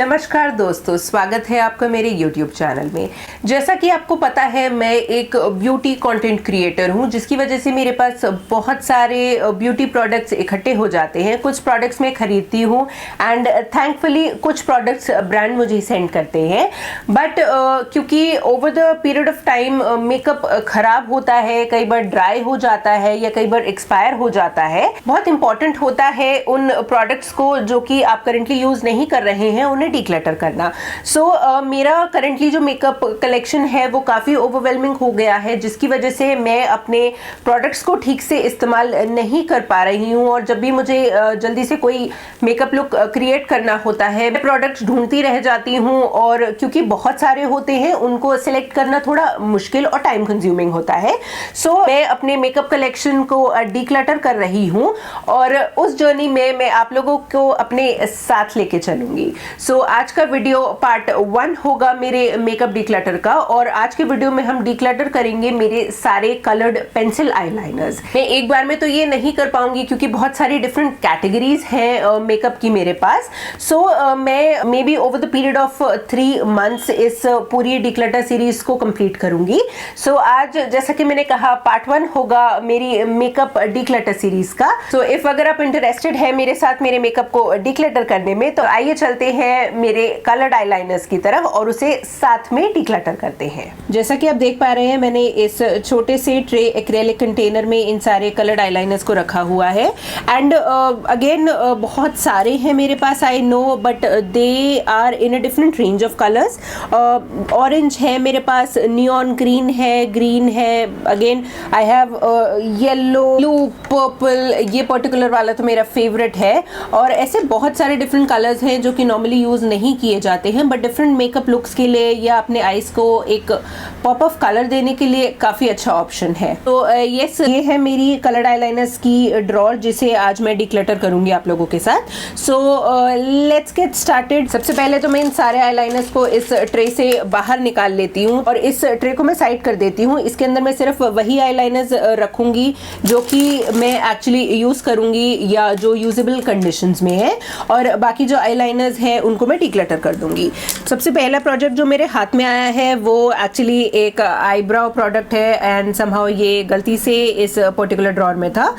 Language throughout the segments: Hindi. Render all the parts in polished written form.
नमस्कार दोस्तों, स्वागत है आपका मेरे YouTube चैनल में। जैसा कि आपको पता है, मैं एक ब्यूटी कंटेंट क्रिएटर हूं, जिसकी वजह से मेरे पास बहुत सारे ब्यूटी प्रोडक्ट्स इकट्ठे हो जाते हैं। कुछ प्रोडक्ट्स मैं खरीदती हूं एंड थैंकफुली कुछ प्रोडक्ट्स ब्रांड मुझे सेंड करते हैं। बट क्योंकि over the period of time makeup खराब होता है, कई बार ड्राई हो जाता है या कई बार एक्सपायर हो जाता है। बहुत इंपॉर्टेंट होता है उन प्रोडक्ट्स को जो कि आप करेंटली यूज नहीं कर रहे हैं उन्हें डिक्लटर करना। मेरा करंटली जो मेकअप कलेक्शन है वो काफ़ी ओवरवेलमिंग हो गया है, जिसकी वजह से मैं अपने प्रोडक्ट्स को ठीक से इस्तेमाल नहीं कर पा रही हूँ। और जब भी मुझे जल्दी से कोई मेकअप लुक क्रिएट करना होता है, मैं प्रोडक्ट्स ढूंढती रह जाती हूँ, और क्योंकि बहुत सारे होते हैं उनको सिलेक्ट करना थोड़ा मुश्किल और टाइम कंज्यूमिंग होता है। मैं अपने मेकअप कलेक्शन को डिक्लटर कर रही हूँ और उस जर्नी में मैं आप लोगों को अपने साथ लेके चलूंगी। आज का वीडियो पार्ट 1 होगा मेरे मेकअप डिक्लटर का, और आज के वीडियो में हम डिक्लटर करेंगे मेरे सारे कलर्ड पेंसिल आईलाइनर्स। मैं एक बार में तो ये नहीं कर पाऊंगी क्योंकि बहुत सारी डिफरेंट कैटेगरीज हैं मेकअप की मेरे पास। मैं may be over the period of 3 months इस पूरी डिक्लटर सीरीज को कंप्लीट करूंगी। आज जैसा कि मैंने कहा, पार्ट 1 होगा मेरी मेकअप डिक्लटर सीरीज का। इफ अगर आप इंटरेस्टेड है मेरे साथ मेरे मेकअप को डिक्लटर करने में, तो आइए चलते हैं मेरे कलर्ड आईलाइनर्स की तरफ और उसे साथ में डिक्लटर करते हैं। जैसा कि आप देख पा रहे हैं, मैंने इस छोटे से ट्रे एक्रेलिक कंटेनर में इन सारे कलर्ड आईलाइनर्स को रखा हुआ है। एंड अगेन बहुत सारे हैं मेरे पास, I know, but they are in a different range of colours. Orange है मेरे पास, नियॉन ग्रीन है, ग्रीन है, again I have yellow, blue, purple. ये पर्टिकुलर वाला तो मेरा फेवरेट है। और ऐसे बहुत सारे डिफरेंट कलर्स हैं जो कि नॉर्मली यूज नहीं किए जाते हैं, बट डिफरेंट मेकअप लुक्स के लिए या अपने आईज को एक पॉप ऑफ कलर देने के लिए काफी अच्छा ऑप्शन है। यस, ये है मेरी कलर्ड आईलाइनर्स की ड्रॉर, जिसे आज मैं डिक्लटर करूंगी आप लोगों के साथ। Let's get started. सबसे पहले तो मैं इन सारे आईलाइनर्स को इस ट्रे से बाहर निकाल लेती हूँ और इस ट्रे को मैं साइड कर देती हूँ। इसके अंदर मैं सिर्फ वही आईलाइनर्स रखूंगी जो कि मैं एक्चुअली यूज करूंगी या जो यूजेबल कंडीशंस में है, और बाकी जो आईलाइनर्स हैं उनको मैं डिक्लटर कर दूंगी। सबसे पहला प्रोजेक्ट जो मेरे हाथ में आया है वो एक्चुअली एक आईब्राउ प्रोडक्ट है, एंड समहाउ ये गलती से इस पर्टिकुलर ड्रॉर में था।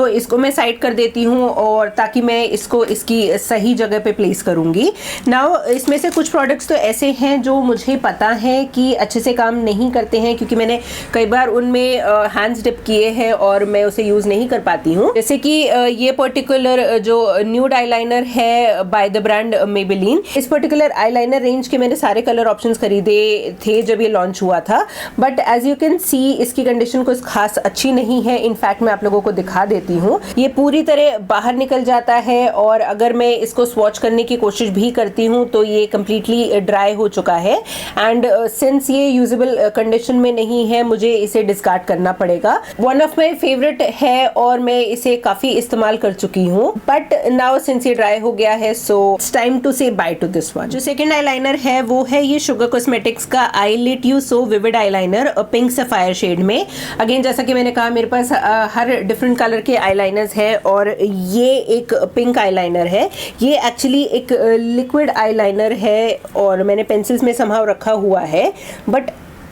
इसको मैं साइड कर देती हूँ, और ताकि मैं इसको इसकी सही जगह पे प्लेस करूंगी। नाउ इसमें से कुछ प्रोडक्ट्स तो ऐसे हैं जो मुझे पता है कि अच्छे से काम नहीं करते हैं, क्योंकि मैंने कई बार उनमें हैंड्स डिप किए हैं और मैं उसे यूज नहीं कर पाती हूँ। जैसे कि ये पर्टिकुलर जो न्यूड आईलाइनर है बाय द ब्रांड मेबेलिन। इस पर्टिकुलर आईलाइनर रेंज के मैंने सारे कलर ऑप्शंस खरीदे थे जब ये लॉन्च हुआ था, but as you can see इसकी कंडीशन कुछ खास अच्छी नहीं है। इनफैक्ट मैं आप लोगों को दिखा देती हूँ, ये पूरी तरह बाहर निकल जाता है, और अगर मैं इसको स्वॉच करने की कोशिश भी करती हूँ तो ये कम्प्लीटली ड्राई हो चुका है। एंड सिंस ये यूजेबल कंडीशन में नहीं है, मुझे इसे डिस्कार्ड करना पड़ेगा। वन ऑफ माई फेवरेट है और मैं इसे काफी इस्तेमाल कर चुकी हूँ, बट नाउ सिंस ये ड्राई हो गया है, so it's time to say bye to this one. जो सेकंड आईलाइनर है वो है ये शुगर कॉस्मेटिक्स का eye lit you so vivid eyeliner pink sapphire shade में। अगेन जैसा कि मैंने कहा, मेरे पास हर डिफरेंट कलर के आईलाइनर्स हैं, और ये एक पिंक आईलाइनर है। ये एक्चुअली एक लिक्विड आईलाइनर है और मैंने पेंसिल्स में समहाउ रखा हुआ है, बट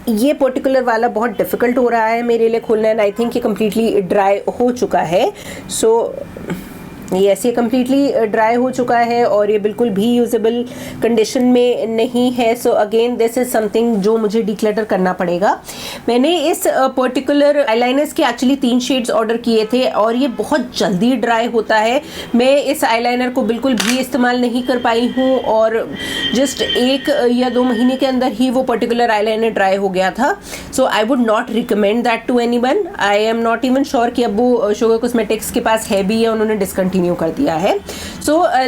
ये पर्टिकुलर वाला बहुत डिफिकल्ट हो रहा है मेरे लिए खोलना, एंड आई थिंक ये कम्प्लीटली ड्राई हो चुका है। ये ऐसे कम्प्लीटली ड्राई हो चुका है और ये बिल्कुल भी यूजेबल कंडीशन में नहीं है। अगेन दिस इज समथिंग जो मुझे डिक्लटर करना पड़ेगा। मैंने इस पर्टिकुलर आईलाइनर्स के एक्चुअली 3 शेड्स ऑर्डर किए थे, और ये बहुत जल्दी ड्राई होता है। मैं इस आईलाइनर को बिल्कुल भी इस्तेमाल नहीं कर पाई हूँ, और जस्ट 1 या 2 महीने के अंदर ही वो पर्टिकुलर आईलाइनर ड्राई हो गया था। I would not recommend that to anyone. I am not even sure कि अब वो शुगर कॉस्मेटिक्स के पास है भी या उन्होंने डिसकंटिन्यू कर दिया है।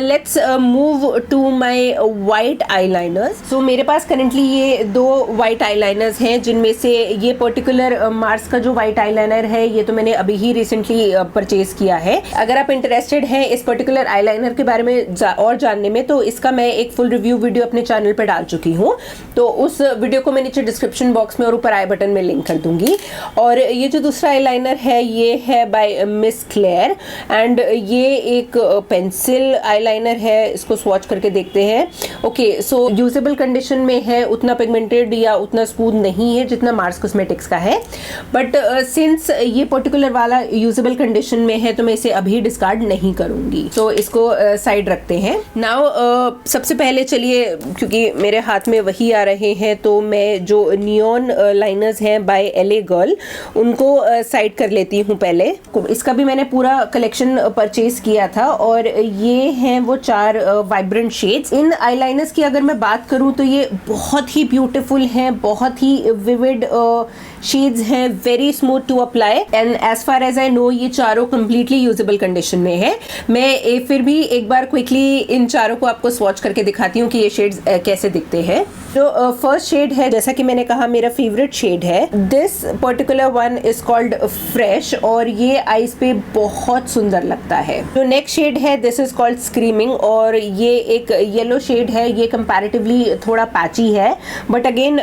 Let's move to my white eyeliners. मेरे पास करंटली ये 2 वाइट आईलाइनर्स हैं, जिनमें से ये पर्टिकुलर मार्स का जो वाइट आईलाइनर है ये तो मैंने अभी ही रिसेंटली परचेज किया है। अगर आप इंटरेस्टेड हैं इस पर्टिकुलर आईलाइनर के बारे में और जानने में, तो इसका मैं एक फुल रिव्यू वीडियो अपने चैनल पर डाल चुकी हूँ, तो उस वीडियो को मैं नीचे डिस्क्रिप्शन बॉक्स में और ऊपर आई बटन में लिंक कर दूंगी। और ये जो दूसरा आईलाइनर है ये है बाय मिस क्लेयर, एंड ये एक पेंसिल आईलाइनर है, इसको स्वॉच करके देखते हैं। ओके, सो यूजेबल कंडीशन में है, उतना पिगमेंटेड या उतना स्मूथ नहीं है जितना मार्स कॉस्मेटिक्स का है, बट सिंस ये पर्टिकुलर वाला यूजेबल कंडीशन में है तो मैं इसे अभी डिस्कार्ड नहीं करूंगी। तो इसको साइड रखते हैं। नाउ सबसे पहले चलिए, क्योंकि मेरे हाथ में वही आ रहे हैं, तो मैं जो नियॉन लाइनर्स हैं बाय एलए गर्ल उनको साइड कर लेती हूँ पहले। इसका भी मैंने पूरा कलेक्शन परचेज किया था और ये हैं वो 4 वाइब्रेंट शेड्स। इन आईलाइनर्स की अगर मैं बात करूँ तो ये बहुत ही ब्यूटीफुल हैं, बहुत ही विविड शेड्स हैं, very smooth to apply and as far as I know ये चारों कंप्लीटली यूजेबल कंडीशन में है। मैं फिर भी एक बार क्विकली इन चारों को आपको स्वॉच करके दिखाती हूँ कि ये शेड्स कैसे दिखते हैं। जो फर्स्ट शेड है, जैसा कि मैंने कहा मेरा फेवरेट शेड है, this particular one is called fresh और ये आईज पे बहुत सुंदर लगता है। जो नेक्स्ट शेड है दिस इज कॉल्ड स्क्रीमिंग और ये एक येलो शेड है। ये कंपैरेटिवली थोड़ा पैची है but again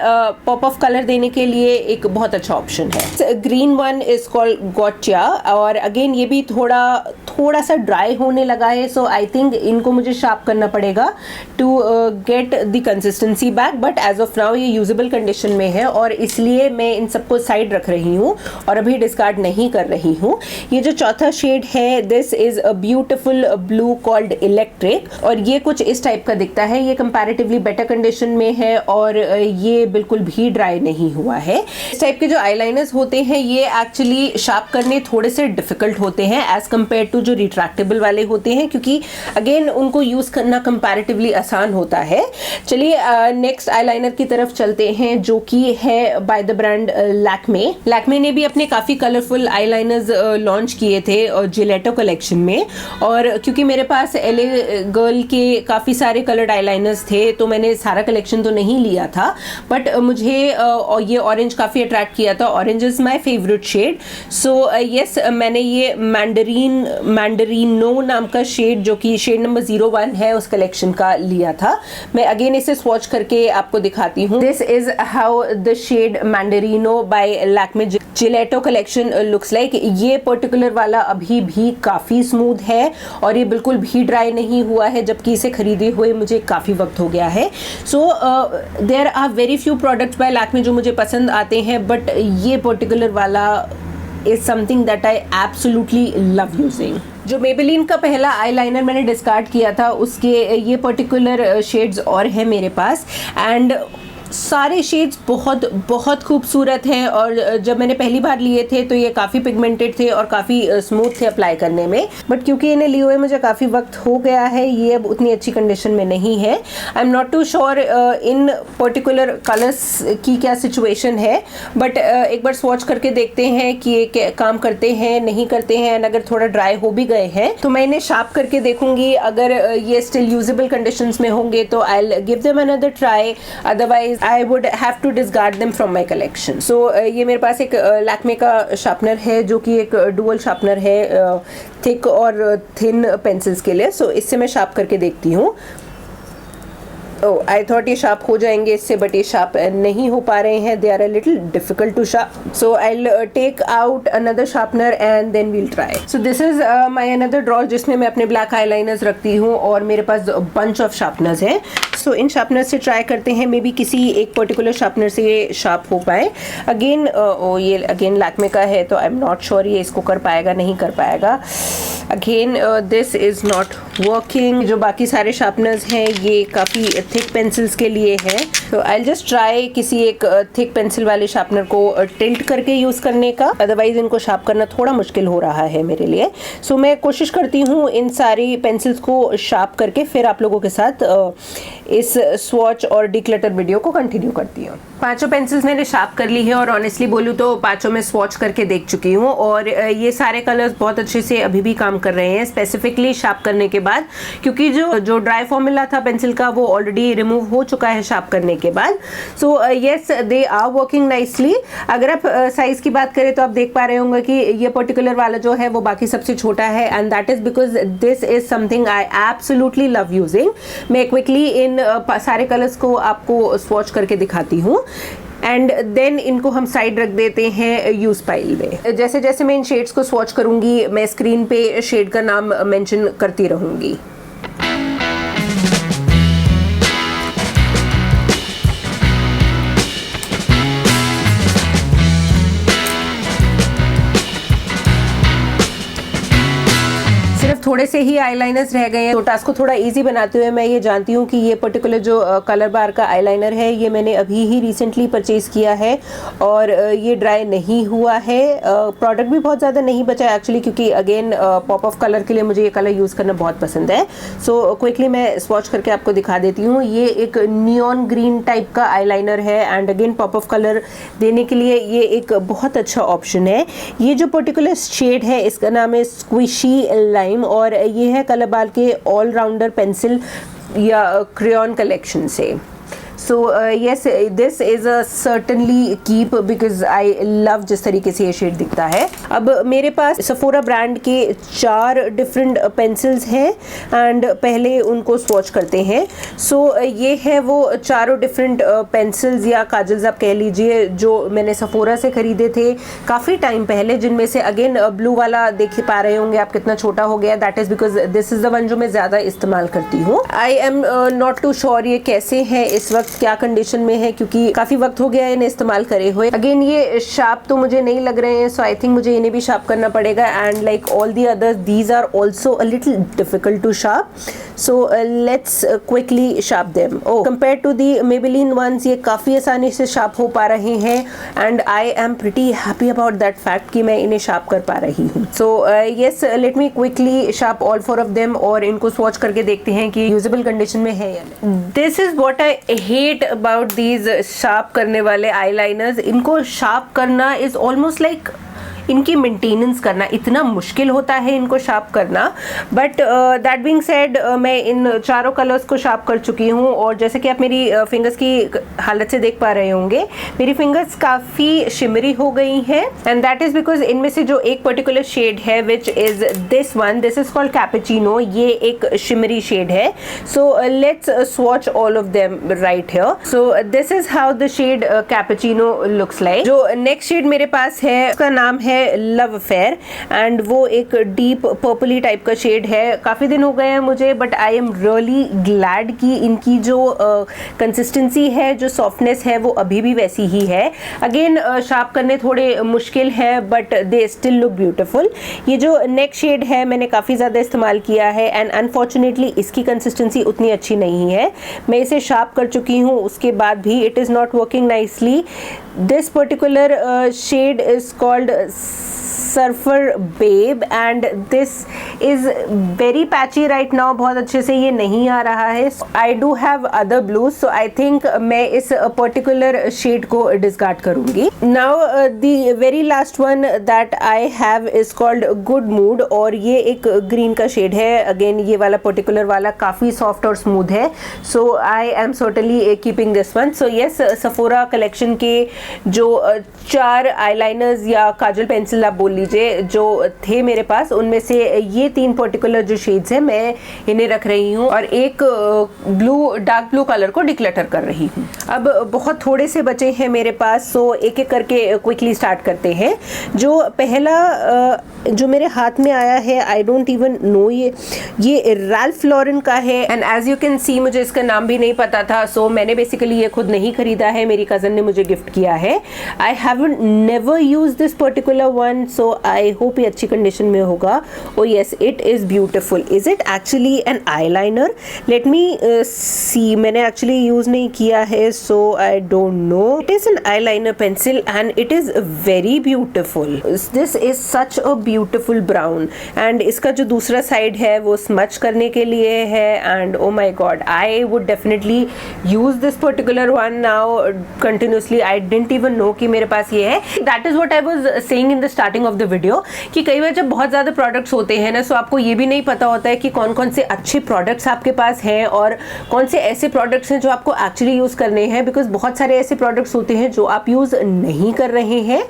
pop of colour देने के लिए एक बहुत अच्छा ऑप्शन है। ग्रीन वन इज कॉल्ड गॉटचा और अगेन ये भी थोड़ा सा ड्राई होने लगा है, सो आई थिंक इनको मुझे शार्प करना पड़ेगा to get the consistency back, but as of now ये यूजेबल कंडीशन में है और इसलिए मैं इन सबको साइड रख रही हूँ और अभी डिस्कार्ड नहीं कर रही हूँ। ये जो चौथा शेड है this is a beautiful blue called electric और ये कुछ इस टाइप का दिखता है। ये कंपैरेटिवली बेटर कंडीशन में है और ये बिल्कुल भी ड्राई नहीं हुआ है। इस टाइप के जो आईलाइनर्स होते हैं ये एक्चुअली शार्प करने थोड़े से डिफिकल्ट होते हैं एज कम्पेयर टू जो रिट्रैक्टेबल वाले होते हैं, क्योंकि अगेन उनको यूज करना कंपैरेटिवली आसान होता है। चलिए नेक्स्ट आईलाइनर की तरफ चलते हैं जो कि है by the brand Lakme. Lakme ने भी अपने काफी कलरफुल आईलाइनर्स लॉन्च किए थे जिलेटो कलेक्शन में और क्योंकि मेरे पास एलए गर्ल के काफी सारे कलर्ड आईलाइनर्स थे तो मैंने सारा कलेक्शन तो नहीं लिया था, बट मुझे ये ऑरेंज काफी अट्रैक्ट किया था। Orange is my favourite shade, so yes मैंने ये मैंडरीनो नाम का शेड जो कि शेड नंबर 01 है उस कलेक्शन का लिया था। मैं अगेन इसे स्वॉच करके आपको दिखाती हूँ। This is how the shade mandarino by Lakme gelato collection looks like. ये पर्टिकुलर वाला अभी भी काफी स्मूथ है और ये बिल्कुल भी ड्राई नहीं हुआ है, जबकि इसे खरीदे हुए मुझे काफी वक्त हो गया है। So there are very few products by Lakme जो मुझे पसंद आते हैं, बट ये पर्टिकुलर वाला is something that I absolutely love using. जो मेबेलिन का पहला आईलाइनर मैंने डिस्कार्ड किया था उसके ये पर्टिकुलर शेड्स और हैं मेरे पास एंड सारे शेड्स बहुत बहुत खूबसूरत हैं और जब मैंने पहली बार लिए थे तो ये काफ़ी पिगमेंटेड थे और काफ़ी स्मूथ थे अप्लाई करने में, बट क्योंकि इन्हें लिए हुए मुझे काफ़ी वक्त हो गया है ये अब उतनी अच्छी कंडीशन में नहीं है। I am not too sure in particular colours की क्या सिचुएशन है, बट एक बार स्वॉच करके देखते हैं कि ये काम करते हैं नहीं करते हैं एंड अगर थोड़ा ड्राई हो भी गए हैं तो मैं इन्हें शार्प करके देखूंगी। अगर ये स्टिल यूजेबल कंडीशंस में होंगे तो I will give them another try, otherwise I would have to discard them from my collection. So ये मेरे पास एक लैक्मे का शार्पनर है जो कि एक डुअल शार्पनर है थिक और थिन पेंसिल्स के लिए। सो इससे मैं शार्प करके देखती हूँ। आई थॉट ये शार्प हो जाएंगे इससे, बट ये शार्प नहीं हो पा रहे हैं। They are a little difficult to sharp, so I will take out another sharpener and then we'll try. So this is my another drawer जिसमें मैं अपने ब्लैक आईलाइनर्स रखती हूँ और मेरे पास बंच ऑफ शार्पनर्स हैं। सो इन शार्पनर से ट्राई करते हैं, मे बी किसी एक पर्टिकुलर शार्पनर से ये शार्प हो पाए। अगेन ये अगेन लैक्मे का है तो आई एम नॉट श्योर ये इसको कर पाएगा नहीं कर पाएगा। Again this is not working. जो बाकी सारे शार्पनर्स हैं ये काफ़ी थिक पेंसिल्स के लिए है, तो आई जस्ट ट्राई किसी एक थिक पेंसिल वाले शार्पनर को टिल्ट करके यूज़ करने का, अदरवाइज इनको शार्प करना थोड़ा मुश्किल हो रहा है मेरे लिए। सो मैं कोशिश करती हूँ इन सारी पेंसिल्स को शार्प करके फिर आप लोगों के साथ इस स्वॉच और डिक्लटर वीडियो को कंटिन्यू करती हूँ। पांचों पेंसिल्स मैंने शार्प कर ली है और ऑनेस्टली बोलूँ तो पांचों में स्वॉच करके देख चुकी हूँ और ये सारे कलर्स बहुत अच्छे से अभी भी काम कर रहे हैं, स्पेसिफिकली शार्प करने के बाद, क्योंकि जो ड्राई फॉर्मूला था पेंसिल का वो ऑलरेडी रिमूव हो चुका है शार्प करने के बाद। So yes they are working nicely. अगर आप साइज की बात करें तो आप देख पा रहे होंगे कि ये पर्टिकुलर वाला जो है वो बाकी सबसे छोटा है and that is because this is something I absolutely love using. मैं क्विकली इन सारे कलर्स को आपको स्वॉच करके दिखाती हूँ। एंड देन इनको हम साइड रख देते हैं यूज पाइल में। जैसे जैसे मैं इन शेड्स को स्वॉच करूंगी मैं स्क्रीन पे शेड का नाम मेंशन करती रहूंगी। थोड़े से ही आईलाइनर्स रह गए हैं, तो टास्क को थोड़ा इजी बनाते हुए मैं ये जानती हूँ कि ये पर्टिकुलर जो कलर बार का आईलाइनर है ये मैंने अभी ही रिसेंटली परचेज किया है और ये ड्राई नहीं हुआ है। प्रोडक्ट भी बहुत ज़्यादा नहीं बचा एक्चुअली, क्योंकि अगेन पॉप ऑफ कलर के लिए मुझे ये कलर यूज़ करना बहुत पसंद है। सो क्विकली मैं स्वॉच करके आपको दिखा देती हूँ। ये एक नियॉन ग्रीन टाइप का आईलाइनर है and again pop of colour देने के लिए ये एक बहुत अच्छा ऑप्शन है। ये जो पर्टिकुलर शेड है इसका नाम है स्क्विशी लाइम और ये है कलर बार के ऑलराउंडर पेंसिल या क्रेयॉन कलेक्शन से। So yes, this is a certainly keep because I love जिस तरीके से ये शेड दिखता है। अब मेरे पास सफोरा ब्रांड के 4 डिफरेंट पेंसिल्स हैं एंड पहले उनको स्वॉच करते हैं। सो ये है वो चारों डिफरेंट पेंसिल्स या काजल्स आप कह लीजिए जो मैंने सफोरा से खरीदे थे काफ़ी टाइम पहले, जिनमें से अगेन ब्लू वाला देख पा रहे होंगे आप कितना छोटा हो गया। That is because this is the one जो मैं ज़्यादा इस्तेमाल करती हूँ। I am not too sure ये कैसे है इस वक्त, क्या कंडीशन में है, क्योंकि काफी वक्त हो गया है इन्हें इस्तेमाल करे हुए। अगेन ये शार्प तो मुझे नहीं लग रहे हैं, सो आई थिंक मुझे इन्हें भी शार्प करना पड़ेगा and like all the others these are also a little difficult to sharp. So let's quickly sharp them. Oh compare to the Maybelline ones ये काफी आसानी से शार्प हो पा रहे हैं and I am pretty happy about that fact कि मैं इन्हें शार्प कर पा रही हूँ। So yes, let me quickly sharp all 4 of them और इनको स्वॉच करके देखते हैं कि यूजेबल कंडीशन में है या नहीं। This is what I hate about these sharp करने वाले आईलाइनर्स। इनको शार्प करना इज ऑलमोस्ट लाइक इनकी मेंटेनेंस करना इतना मुश्किल होता है इनको शार्प करना। बट दैट बीइंग सेड मैं इन चारों कलर्स को शार्प कर चुकी हूँ और जैसे कि आप मेरी फिंगर्स की हालत से देख पा रहे होंगे मेरी फिंगर्स काफ़ी शिमरी हो गई हैं एंड दैट इज़ बिकॉज इनमें से जो एक पर्टिकुलर शेड है which is this one, this is called cappuccino, ये एक शिमरी शेड है। So let's swatch all of them right here. So this is how the shade cappuccino looks like. जो नेक्स्ट शेड मेरे पास है उसका नाम है लव अफेयर एंड वो एक डीप पर्पली टाइप का शेड है। काफ़ी दिन हो गए हैं मुझे but I am really glad कि इनकी जो कंसिस्टेंसी है, जो सॉफ्टनेस है वो अभी भी वैसी ही है। अगेन शार्प करने थोड़े मुश्किल है but they still look beautiful. ये जो नेक्स्ट शेड है मैंने काफ़ी ज़्यादा इस्तेमाल किया है एंड अनफॉर्चुनेटली इसकी कंसिस्टेंसी उतनी अच्छी नहीं है। मैं इसे शार्प कर चुकी हूँ उसके बाद भी it is not working nicely. This particular shade is called surfer babe and this is very patchy right now. बहुत अच्छे से ये नहीं आ रहा है। I do have other blues so I think मैं इस पर्टिकुलर शेड को डिस्कार्ड करूंगी। Now the very last one that I have is called good mood और ये एक ग्रीन का शेड है। अगेन ये वाला पर्टिकुलर वाला काफ़ी सॉफ्ट और स्मूथ है। So I am certainly keeping this one. So yes, Sephora collection के जो 4 आईलाइनर्स या काजल पेंसिल आप बोल लीजिए जो थे मेरे पास, उनमें से ये 3 पर्टिकुलर जो शेड्स हैं मैं इन्हें रख रही हूँ और एक ब्लू, डार्क ब्लू कलर को डिक्लटर कर रही हूँ। अब बहुत थोड़े से बचे हैं मेरे पास, सो एक एक करके क्विकली स्टार्ट करते हैं। जो पहला जो मेरे हाथ में आया है आई डोंट इवन नो, ये रैल्फ लॉरेन का है and as you can see मुझे इसका नाम भी नहीं पता था। सो मैंने बेसिकली ये खुद नहीं खरीदा है, मेरी कज़न ने मुझे गिफ्ट किया है। I haven't never use this particular one, so I hope ये अच्छी कंडीशन में होगा। Oh yes, it is beautiful. Is it actually an eyeliner? Let me see, मैंने एक्चुअली यूज़ नहीं किया है so I don't know. It is an eyeliner pencil and it is very beautiful. This is such a beautiful brown and इसका जो दूसरा साइड है वो स्मच करने के लिए है and oh my god, I would definitely use this particular one now continuously. I didn't even know कि मेरे पास ये है। That is what I was saying in the starting of the video कि कई बार जब बहुत ज़्यादा प्रोडक्ट्स होते हैं ना, सो आपको ये भी नहीं पता होता है कि कौन कौन से अच्छे प्रोडक्ट्स आपके पास हैं और कौन से ऐसे प्रोडक्ट्स हैं जो आपको एक्चुअली यूज़ करने हैं, बिकॉज बहुत सारे ऐसे प्रोडक्ट्स होते हैं जो आप यूज़ नहीं कर रहे हैं।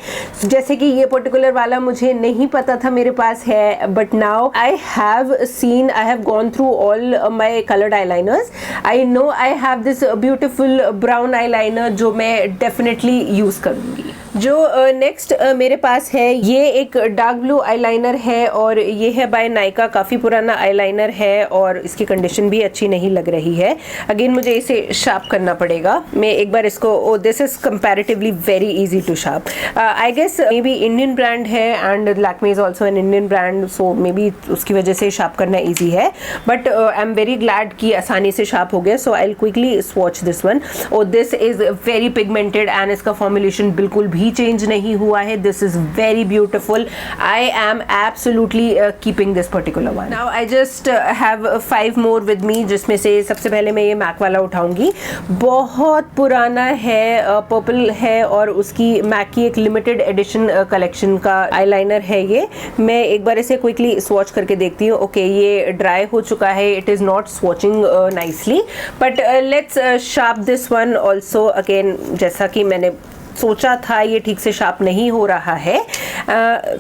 जैसे कि ये पर्टिकुलर वाला मुझे नहीं पता था मेरे पास है, but now I have gone through all my coloured eyeliners. I know I have this beautiful brown eyeliner जो मैं डेफिनेटली यूज़ करूँगी। जो नेक्स्ट मेरे पास है ये एक डार्क ब्लू आईलाइनर है और ये है बाय नायका। काफ़ी पुराना आईलाइनर है और इसकी कंडीशन भी अच्छी नहीं लग रही है। अगेन मुझे इसे शार्प करना पड़ेगा। मैं एक बार इसको this is comparatively very easy to sharp. I guess maybe Indian brand है and Lakme is also an Indian brand, so maybe उसकी वजह से शार्प करना ईजी है, but I am very glad कि आसानी से शार्प हो गया। So I will quickly swatch this one. और this is very pigmented and इसका फॉर्मुलेशन बिल्कुल भी चेंज नहीं हुआ है। This is very beautiful. I am absolutely keeping this particular one. Now I just have 5 more with me, जिसमें से सबसे पहले मैं ये मैक वाला उठाऊंगी। बहुत पुराना है, पर्पल है और उसकी मैक की एक लिमिटेड एडिशन कलेक्शन का आईलाइनर है ये। मैं एक बार इसे क्विकली स्वॉच करके देखती हूँ। ओके, ये ड्राई हो चुका है, it is not स्वॉचिंग nicely, but let's sharp this one also again. जैसा कि मैंने सोचा था ये ठीक से शार्प नहीं हो रहा है,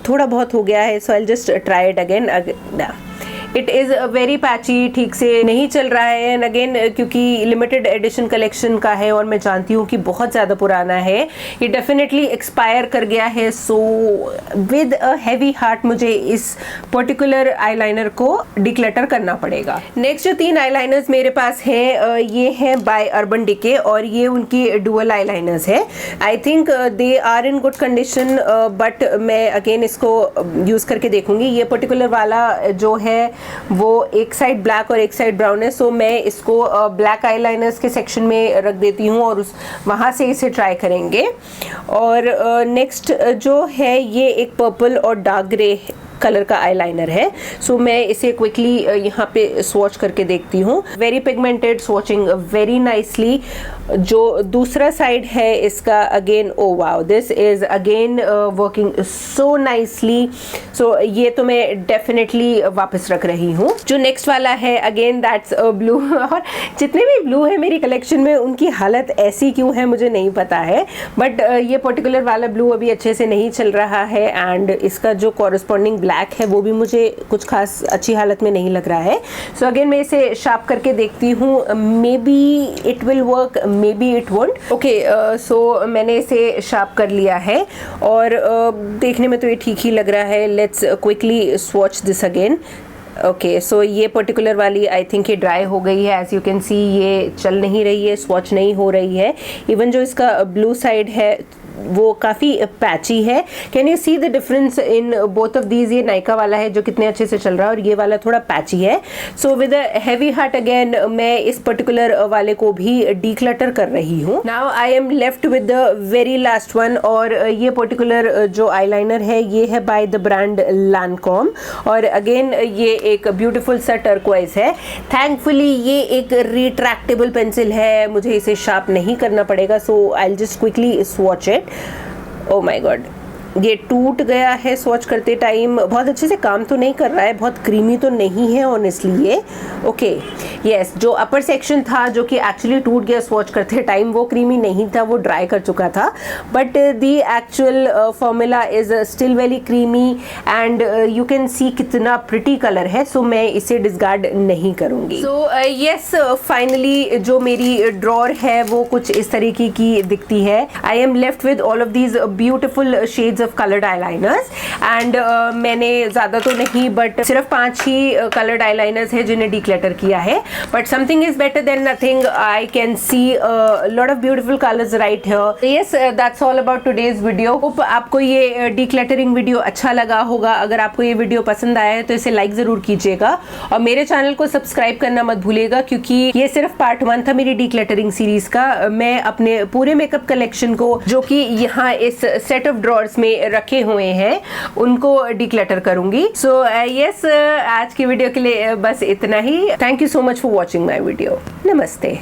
थोड़ा बहुत हो गया है। So I just try it again. It is very patchy, ठीक से नहीं चल रहा है। एंड अगेन क्योंकि लिमिटेड एडिशन कलेक्शन का है और मैं जानती हूँ कि बहुत ज़्यादा पुराना है, ये डेफिनेटली एक्सपायर कर गया है। So with a heavy heart मुझे इस पर्टिकुलर आईलाइनर को डिक्लटर करना पड़ेगा। नेक्स्ट जो 3 आईलाइनर्स मेरे पास हैं ये हैं बाय अर्बन डिके और ये उनकी डुअल आईलाइनर्स है। I think they are in good condition, but मैं अगेन इसको यूज़ करके देखूंगी। ये पर्टिकुलर वाला जो है वो एक साइड ब्लैक और एक साइड ब्राउन है, सो मैं इसको ब्लैक आईलाइनर्स के सेक्शन में रख देती हूँ और वहाँ से इसे ट्राई करेंगे। और नेक्स्ट जो है ये एक पर्पल और डार्क ग्रे कलर का आईलाइनर है। सो मैं इसे क्विकली यहाँ पे स्वॉच करके देखती हूँ। Very pigmented, swatching very nicely. जो दूसरा साइड है इसका again, oh wow, this is again working so nicely. So ये तो मैं डेफिनेटली वापस रख रही हूँ। जो नेक्स्ट वाला है अगेन दैट्स ब्लू। और जितने भी ब्लू है मेरी कलेक्शन में उनकी हालत ऐसी क्यों है मुझे नहीं पता है, बट ये पर्टिकुलर वाला ब्लू अभी अच्छे से नहीं चल रहा है एंड इसका जो कॉरस्पॉन्डिंग ब्लैक है वो भी मुझे कुछ खास अच्छी हालत में नहीं लग रहा है। सो अगेन मैं इसे शार्प करके देखती हूँ। Maybe it will work, maybe it won't. Okay, so मैंने इसे शार्प कर लिया है और देखने में तो ये ठीक ही लग रहा है। Let's quickly swatch this again. Okay, so ये पर्टिकुलर वाली आई थिंक ये ड्राई हो गई है। एज यू कैन सी ये चल नहीं रही है, स्वॉच नहीं हो रही है। इवन जो इसका ब्लू साइड है वो काफ़ी पैची है। Can you see the difference in both of these? ये नायका वाला है जो कितने अच्छे से चल रहा है और ये वाला थोड़ा पैची है। So with a heavy heart again मैं इस पर्टिकुलर वाले को भी डीक्लटर कर रही हूँ। Now I am left with the very last one और ये पर्टिकुलर जो आईलाइनर है ये है बाय द ब्रांड लैनकॉम और अगेन ये एक ब्यूटीफुल सा टर्कोइज है। थैंकफुली ये एक रिट्रैक्टेबल पेंसिल है, मुझे इसे शार्प नहीं करना पड़ेगा। So I will just quickly swatch it. Oh my God, ये टूट गया है स्वॉच करते टाइम। बहुत अच्छे से काम तो नहीं कर रहा है, बहुत क्रीमी तो नहीं है ऑनेस्टली ये। ओके, यस, जो अपर सेक्शन था जो कि एक्चुअली टूट गया स्वॉच करते टाइम वो क्रीमी नहीं था, वो ड्राई कर चुका था, but the actual formula is still very creamy and you can सी कितना प्रिटी कलर है। सो मैं इसे डिस्कार्ड नहीं करूँगी। सो यस, फाइनली जो मेरी ड्रॉर है वो कुछ इस तरीके की दिखती है। I M left with all of these beautiful shades of coloured eyeliners and मैंने ज़्यादा तो नहीं बट सिर्फ 5 ही कलर्ड आईलाइनर्स है जिन्हें डिक्लटर किया है, but something is better than nothing. I can see lot of beautiful colours right here. Yes, that's all about today's video. Hope आपको ये डिक्लटरिंग वीडियो अच्छा लगा होगा। अगर आपको ये वीडियो पसंद आया है तो इसे लाइक ज़रूर कीजिएगा और मेरे चैनल को सब्सक्राइब करना मत भूलिएगा, क्योंकि ये सिर्फ पार्ट 1 था मेरी डिक्लटरिंग सीरीज का। मैं अपने पूरे मेकअप कलेक्शन को जो कि यहाँ इस सेट ऑफ ड्रॉर्स में रखे हुए हैं उनको डिक्लटर करूंगी। सो यस, आज की वीडियो के लिए बस इतना ही। Thank you so much for watching my video. नमस्ते।